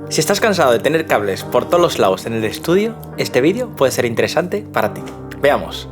Si estás cansado de tener cables por todos los lados en el estudio, este vídeo puede ser interesante para ti. Veamos.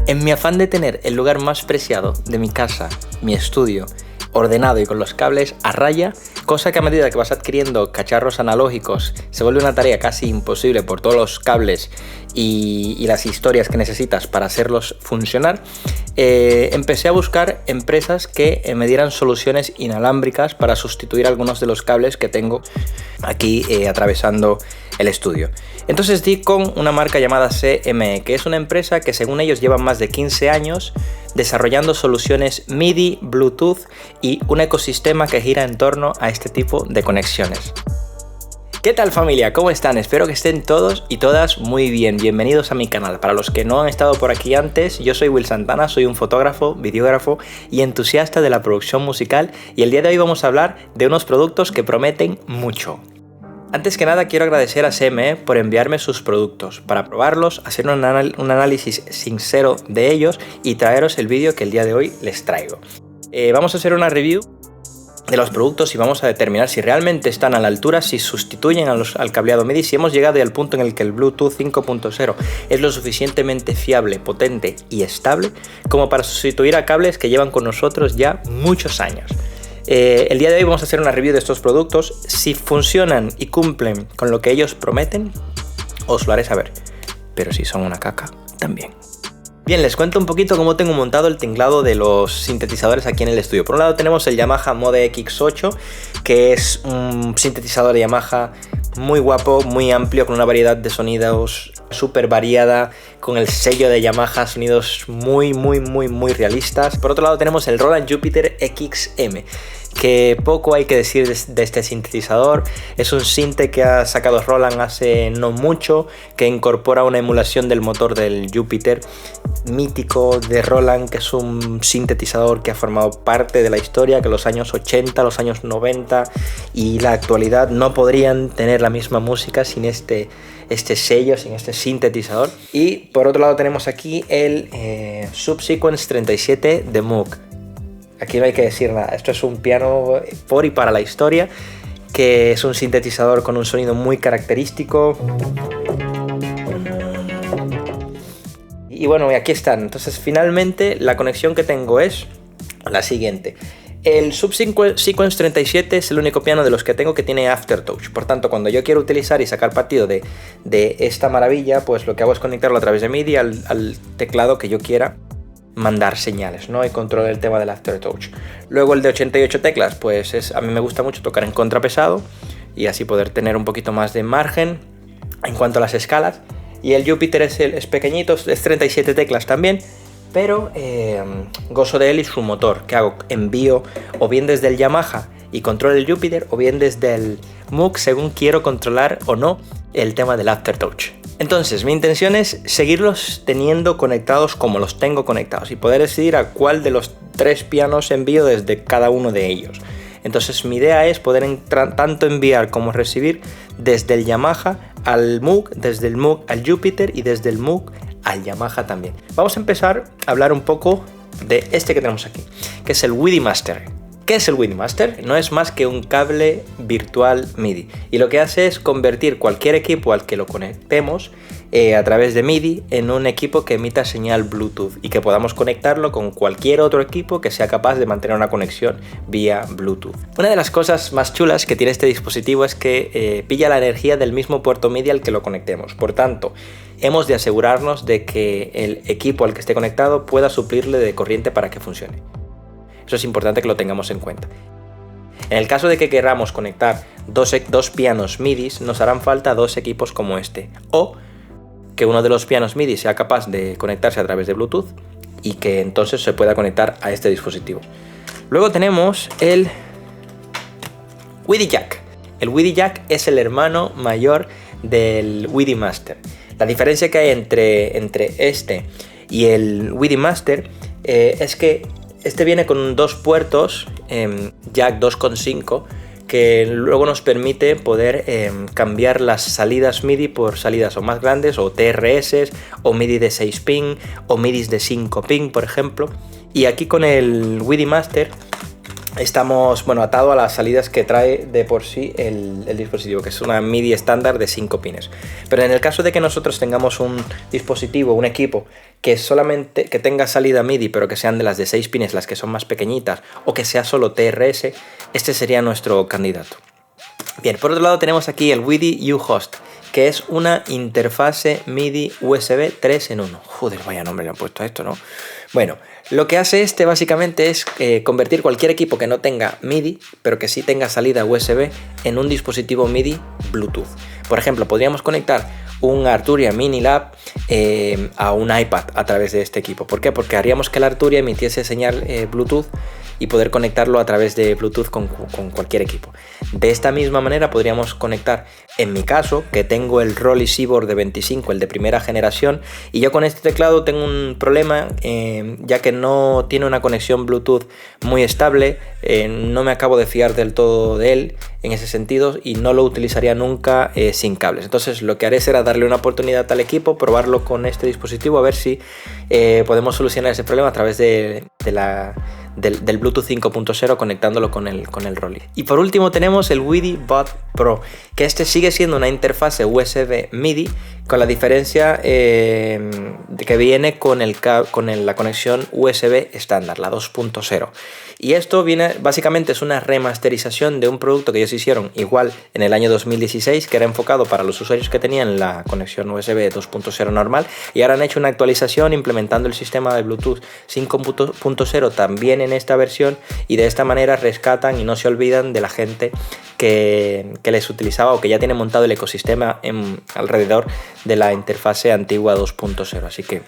En mi afán de tener el lugar más preciado de mi casa, mi estudio, ordenado y con los cables a raya, cosa que a medida que vas adquiriendo cacharros analógicos se vuelve una tarea casi imposible por todos los cables y las historias que necesitas para hacerlos funcionar, empecé a buscar empresas que me dieran soluciones inalámbricas para sustituir algunos de los cables que tengo aquí atravesando el estudio. Entonces di con una marca llamada CME, que es una empresa que según ellos llevan más de 15 años desarrollando soluciones MIDI, Bluetooth y un ecosistema que gira en torno a este tipo de conexiones. ¿Qué tal, familia? ¿Cómo están? Espero que estén todos y todas muy bien. Bienvenidos a mi canal. Para los que no han estado por aquí antes, yo soy Will Santana, soy un fotógrafo, videógrafo y entusiasta de la producción musical, y el día de hoy vamos a hablar de unos productos que prometen mucho. Antes que nada quiero agradecer a CME por enviarme sus productos, para probarlos, hacer un análisis sincero de ellos y traeros el vídeo que el día de hoy les traigo. Vamos a hacer una review de los productos y vamos a determinar si realmente están a la altura, si sustituyen al cableado MIDI, si hemos llegado al punto en el que el Bluetooth 5.0 es lo suficientemente fiable, potente y estable como para sustituir a cables que llevan con nosotros ya muchos años. El día de hoy vamos a hacer una review de estos productos. Si funcionan y cumplen con lo que ellos prometen, os lo haré saber, pero si son una caca, también. Bien, les cuento un poquito cómo tengo montado el tinglado de los sintetizadores aquí en el estudio. Por un lado tenemos el Yamaha Mode X8, que es un sintetizador de Yamaha muy guapo, muy amplio, con una variedad de sonidos súper variada, con el sello de Yamaha, sonidos muy realistas. Por otro lado tenemos el Roland Jupiter XM, que poco hay que decir de este sintetizador. Es un sinte que ha sacado Roland hace no mucho, que incorpora una emulación del motor del Jupiter mítico de Roland, que es un sintetizador que ha formado parte de la historia, que los años 80, los años 90 y la actualidad no podrían tener la misma música sin este sello, sin este sintetizador. Y por otro lado tenemos aquí el Subsequence 37 de Moog. Aquí no hay que decir nada, esto es un piano por y para la historia, que es un sintetizador con un sonido muy característico. Y bueno, aquí están. Entonces finalmente la conexión que tengo es la siguiente. El Subsequence 37 es el único piano de los que tengo que tiene Aftertouch. Por tanto, cuando yo quiero utilizar y sacar partido de esta maravilla, pues lo que hago es conectarlo a través de MIDI al teclado que yo quiera mandar señales, ¿no? Y controlar el tema del Aftertouch. Luego el de 88 teclas, pues a mí me gusta mucho tocar en contrapesado y así poder tener un poquito más de margen en cuanto a las escalas. Y el Jupiter es pequeñito, es 37 teclas también, pero gozo de él y su motor, que hago envío o bien desde el Yamaha y controlo el Jupiter, o bien desde el Moog según quiero controlar o no el tema del Aftertouch. Entonces mi intención es seguirlos teniendo conectados como los tengo conectados y poder decidir a cuál de los 3 pianos envío desde cada uno de ellos. Entonces mi idea es poder tanto enviar como recibir desde el Yamaha al Moog, desde el Moog al Jupiter y desde el Moog al Yamaha también. Vamos a empezar a hablar un poco de este que tenemos aquí, que es el WiDi Master. ¿Qué es el WiDi Master? No es más que un cable virtual MIDI, y lo que hace es convertir cualquier equipo al que lo conectemos a través de MIDI en un equipo que emita señal Bluetooth y que podamos conectarlo con cualquier otro equipo que sea capaz de mantener una conexión vía Bluetooth. Una de las cosas más chulas que tiene este dispositivo es que pilla la energía del mismo puerto MIDI al que lo conectemos. Por tanto, hemos de asegurarnos de que el equipo al que esté conectado pueda suplirle de corriente para que funcione. Eso es importante que lo tengamos en cuenta. En el caso de que queramos conectar dos pianos MIDI, nos harán falta 2 equipos como este, o que uno de los pianos MIDI sea capaz de conectarse a través de Bluetooth y que entonces se pueda conectar a este dispositivo. Luego tenemos el WiDi Jack. El WiDi Jack es el hermano mayor del WiDi Master. La diferencia que hay entre este y el WiDi Master es que este viene con 2 puertos jack 2.5 que luego nos permite poder cambiar las salidas MIDI por salidas o más grandes, o TRS, o MIDI de 6 pin, o MIDIs de 5 pin, por ejemplo. Y aquí con el WIDI Master estamos atado a las salidas que trae de por sí el dispositivo, que es una MIDI estándar de 5 pines. Pero en el caso de que nosotros tengamos un dispositivo, un equipo que solamente que tenga salida MIDI, pero que sean de las de 6 pines, las que son más pequeñitas, o que sea solo TRS, este sería nuestro candidato. Bien, por otro lado tenemos aquí el WIDI U-Host, que es una interfase MIDI USB 3 en 1. Joder, vaya nombre le han puesto a esto, ¿no? Bueno, lo que hace este básicamente es convertir cualquier equipo que no tenga MIDI, pero que sí tenga salida USB, en un dispositivo MIDI Bluetooth. Por ejemplo, podríamos conectar un Arturia Mini Lab a un iPad a través de este equipo. ¿Por qué? Porque haríamos que el Arturia emitiese señal Bluetooth y poder conectarlo a través de Bluetooth con cualquier equipo. De esta misma manera podríamos conectar, en mi caso, que tengo el Rollei Seaboard de 25, el de primera generación, y yo con este teclado tengo un problema, ya que no tiene una conexión Bluetooth muy estable, no me acabo de fiar del todo de él en ese sentido y no lo utilizaría nunca sin cables. Entonces lo que haré será darle una oportunidad al equipo, probarlo con este dispositivo, a ver si podemos solucionar ese problema a través del Bluetooth 5.0 conectándolo con el Rollei. Y por último tenemos el WIDI Bud Pro, que este sigue siendo una interfase USB MIDI, con la diferencia de que viene con la conexión USB estándar, la 2.0. Y esto básicamente es una remasterización de un producto que ellos hicieron igual en el año 2016, que era enfocado para los usuarios que tenían la conexión USB 2.0 normal, y ahora han hecho una actualización implementando el sistema de Bluetooth 5.0 también en esta versión, y de esta manera rescatan y no se olvidan de la gente que les utilizaba o que ya tiene montado el ecosistema alrededor de la interfase antigua 2.0. Así que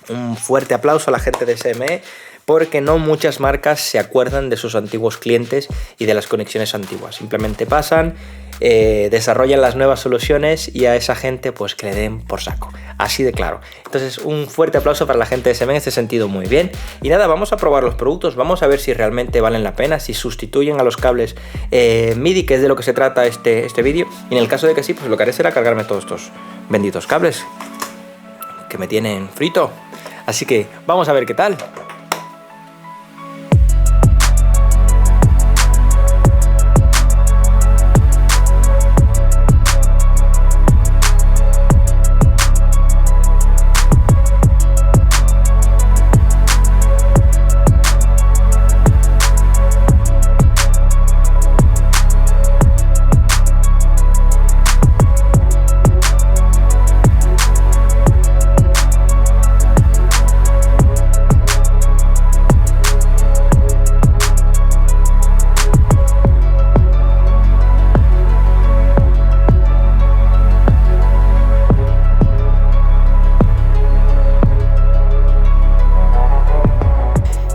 un fuerte aplauso a la gente de SME, porque no muchas marcas se acuerdan de sus antiguos clientes y de las conexiones antiguas. Simplemente pasan, desarrollan las nuevas soluciones y a esa gente pues que le den por saco. Así de claro. Entonces un fuerte aplauso para la gente de SME en este sentido, muy bien. Y nada, vamos a probar los productos, vamos a ver si realmente valen la pena, si sustituyen a los cables MIDI, que es de lo que se trata este vídeo. Y en el caso de que sí, pues lo que haré será cargarme todos estos benditos cables que me tienen frito. Así que vamos a ver qué tal.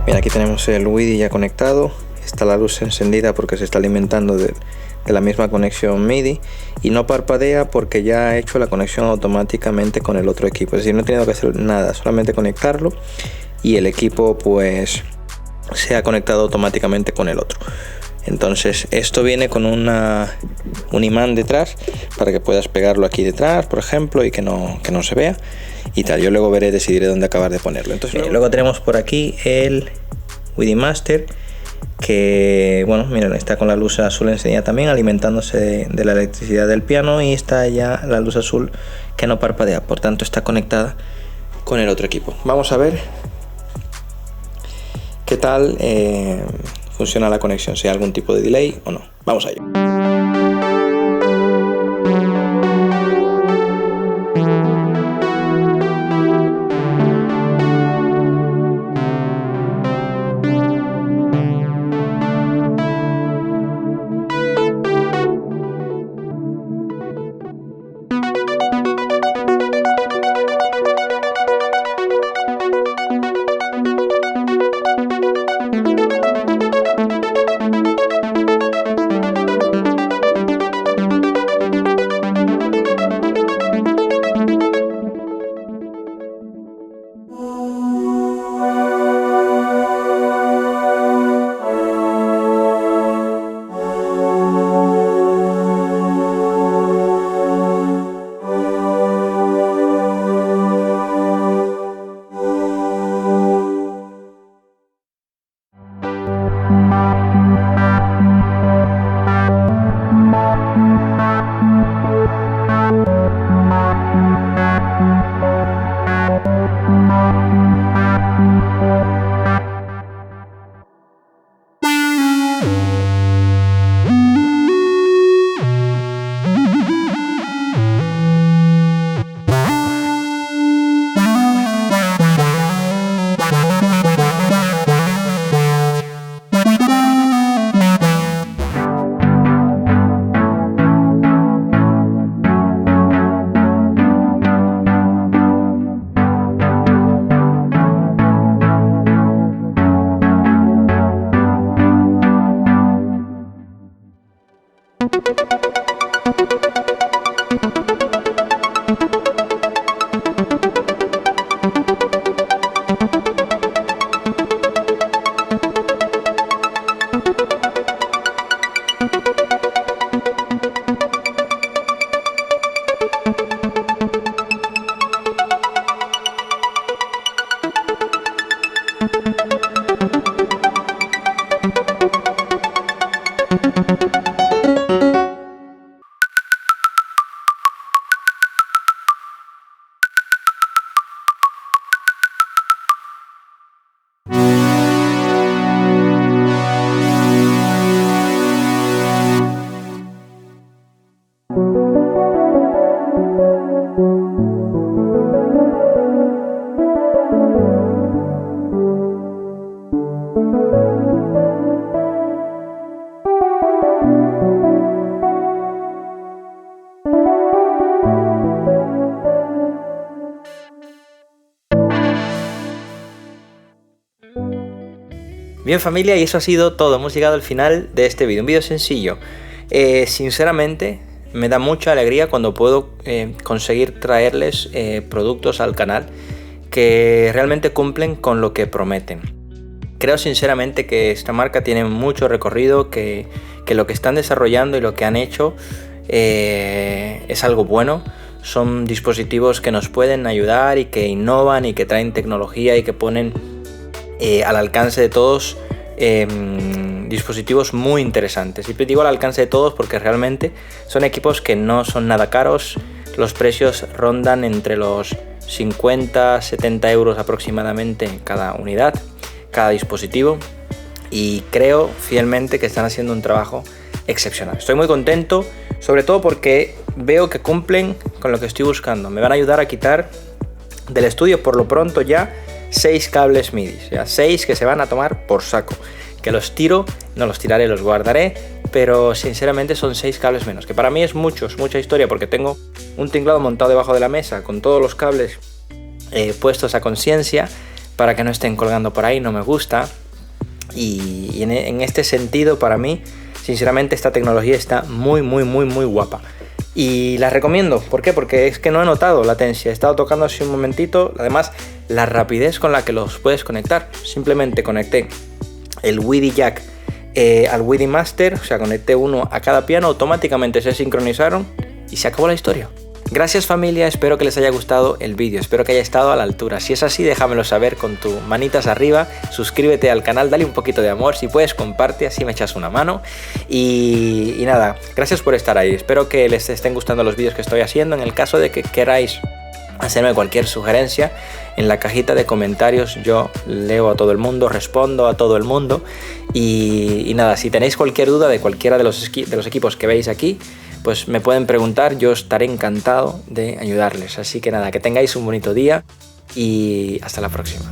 Bien, aquí tenemos el WIDI ya conectado, está la luz encendida porque se está alimentando de la misma conexión MIDI, y no parpadea porque ya he hecho la conexión automáticamente con el otro equipo, es decir, no he tenido que hacer nada, solamente conectarlo y el equipo pues se ha conectado automáticamente con el otro. Entonces esto viene con un imán detrás para que puedas pegarlo aquí detrás, por ejemplo, y que no se vea y tal. Yo luego decidiré dónde acabar de ponerlo. Entonces luego tenemos por aquí el WIDI Master, que bueno, miren, está con la luz azul encendida también, alimentándose de la electricidad del piano, y está ya la luz azul que no parpadea, por tanto está conectada con el otro equipo. Vamos a ver qué tal funciona la conexión, si hay algún tipo de delay o no. Vamos a ello. Bien familia, y eso ha sido todo, hemos llegado al final de este vídeo, un vídeo sencillo. Sinceramente me da mucha alegría cuando puedo conseguir traerles productos al canal que realmente cumplen con lo que prometen. Creo sinceramente que esta marca tiene mucho recorrido, que lo que están desarrollando y lo que han hecho es algo bueno. Son dispositivos que nos pueden ayudar y que innovan y que traen tecnología y que ponen al alcance de todos dispositivos muy interesantes. Siempre digo al alcance de todos porque realmente son equipos que no son nada caros. Los precios rondan entre los 50-70 euros aproximadamente cada unidad, cada dispositivo, y creo fielmente que están haciendo un trabajo excepcional. Estoy muy contento, sobre todo porque veo que cumplen con lo que estoy buscando. Me van a ayudar a quitar del estudio por lo pronto ya 6 cables MIDI, o sea, 6 que se van a tomar por saco, que los tiro, no los tiraré, los guardaré, pero sinceramente son 6 cables menos, que para mí es mucha historia, porque tengo un tinglado montado debajo de la mesa con todos los cables puestos a conciencia para que no estén colgando por ahí, no me gusta, y en este sentido para mí sinceramente esta tecnología está muy guapa. Y la recomiendo. ¿Por qué? Porque es que no he notado latencia. He estado tocando así un momentito. Además, la rapidez con la que los puedes conectar. Simplemente conecté el WIDI jack al WIDI Master. O sea, conecté uno a cada piano. Automáticamente se sincronizaron y se acabó la historia. Gracias familia, espero que les haya gustado el vídeo, espero que haya estado a la altura. Si es así, déjamelo saber con tu manitas arriba, suscríbete al canal, dale un poquito de amor, si puedes comparte, así me echas una mano. Y nada, gracias por estar ahí, espero que les estén gustando los vídeos que estoy haciendo. En el caso de que queráis hacerme cualquier sugerencia, en la cajita de comentarios yo leo a todo el mundo, respondo a todo el mundo. Y nada, si tenéis cualquier duda de cualquiera de los equipos que veis aquí, pues me pueden preguntar, yo estaré encantado de ayudarles. Así que nada, que tengáis un bonito día y hasta la próxima.